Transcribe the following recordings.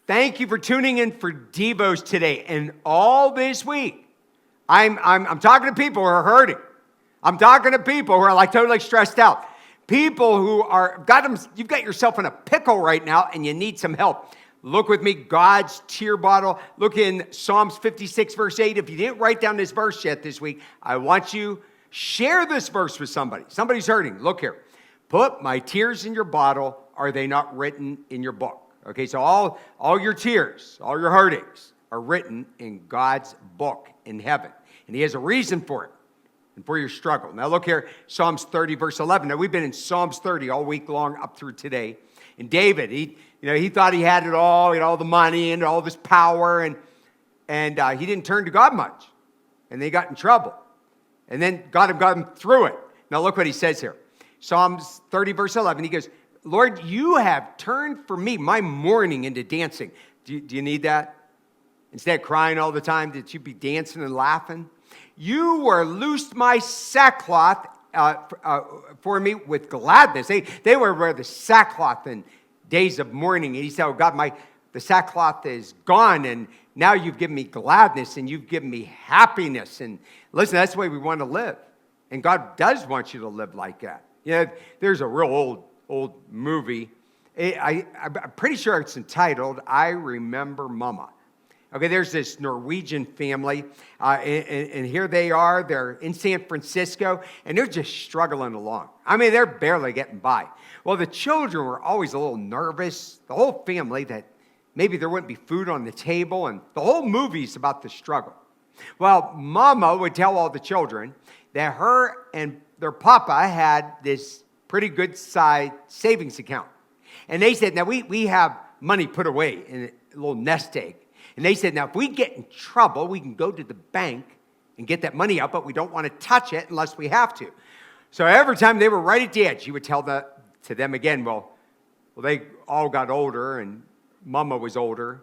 Thank you for tuning in for Devos today. And all this week, I'm talking to people who are hurting. I'm talking to people who are like totally stressed out. People who you've got yourself in a pickle right now and you need some help. Look with me, God's tear bottle. Look in Psalms 56, verse 8. If you didn't write down this verse yet this week, I want you share this verse with somebody. Somebody's hurting. Look here. Put my tears in your bottle. Are they not written in your book? Okay, so all your tears, all your hurtings are written in God's book in heaven. And he has a reason for it and for your struggle. Now look here, Psalms 30, verse 11. Now we've been in Psalms 30 all week long up through today. And David, he thought he had it all, he had all the money and all this power, and he didn't turn to God much. And they got in trouble. And then God got him through it. Now look what he says here. Psalms 30, verse 11, he goes, Lord, you have turned for me my mourning into dancing. Do you need that? Instead of crying all the time, that you be dancing and laughing? You were loosed my sackcloth for me with gladness. They were wear the sackcloth in days of mourning. And he said, oh God, the sackcloth is gone, and now you've given me gladness, and you've given me happiness. And listen, that's the way we want to live. And God does want you to live like that. There's a real old movie. I'm pretty sure it's entitled, I Remember Mama. Okay, there's this Norwegian family, and here they are. They're in San Francisco, and they're just struggling along. I mean, they're barely getting by. Well, the children were always a little nervous, the whole family, that maybe there wouldn't be food on the table, and the whole movie's about the struggle. Well, Mama would tell all the children that her and their papa had this pretty good side savings account. And they said, now we have money put away in a little nest egg. And they said, now if we get in trouble, we can go to the bank and get that money out, but we don't want to touch it unless we have to. So every time they were right at the edge, he would tell to them again, well, they all got older and Mama was older.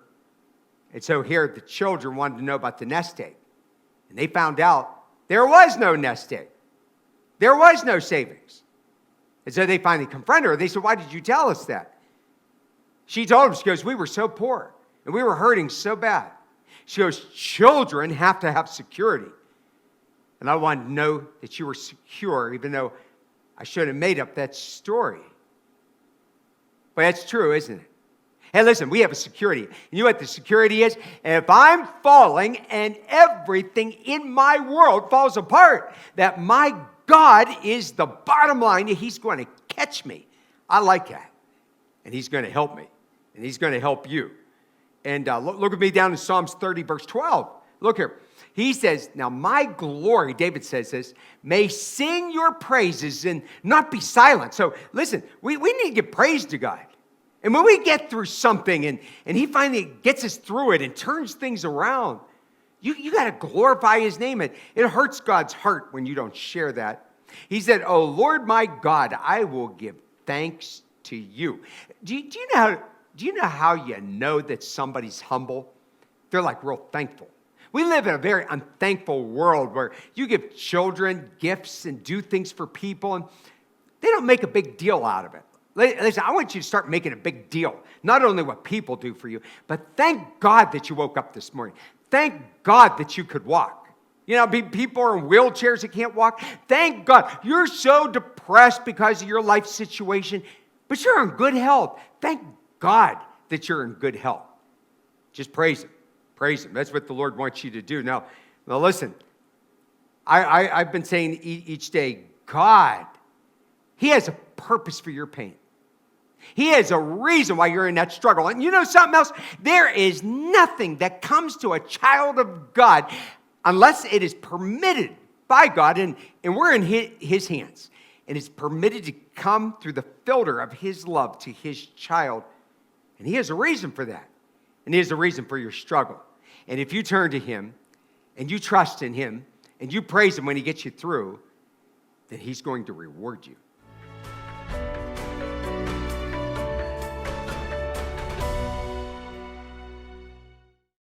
And so here the children wanted to know about the nest egg. And they found out there was no nest egg. There was no savings. And so they finally confronted her. They said, why did you tell us that? She told them, she goes, we were so poor and we were hurting so bad. She goes, children have to have security. And I wanted to know that you were secure, even though I should have made up that story. But that's true, isn't it? Hey, listen, we have a security. You know what the security is? If I'm falling and everything in my world falls apart, that my God is the bottom line. He's going to catch me. I like that. And he's going to help me. And he's going to help you. And look at me down in Psalms 30, verse 12. Look here. He says, now my glory, David says this, may sing your praises and not be silent. So listen, we need to give praise to God. And when we get through something and he finally gets us through it and turns things around, you got to glorify his name. It hurts God's heart when you don't share that. He said, oh, Lord my God, I will give thanks to you. Do you know how you know that somebody's humble? They're like real thankful. We live in a very unthankful world where you give children gifts and do things for people, and they don't make a big deal out of it. Listen, I want you to start making a big deal. Not only what people do for you, but thank God that you woke up this morning. Thank God that you could walk. People are in wheelchairs that can't walk. Thank God. You're so depressed because of your life situation, but you're in good health. Thank God that you're in good health. Just praise him. Praise him. That's what the Lord wants you to do. Now listen, I've been saying each day, God, he has a purpose for your pain. He has a reason why you're in that struggle. And you know something else? There is nothing that comes to a child of God unless it is permitted by God, and we're in his hands. And it's permitted to come through the filter of his love to his child. And he has a reason for that. And he has a reason for your struggle. And if you turn to him, and you trust in him, and you praise him when he gets you through, then he's going to reward you.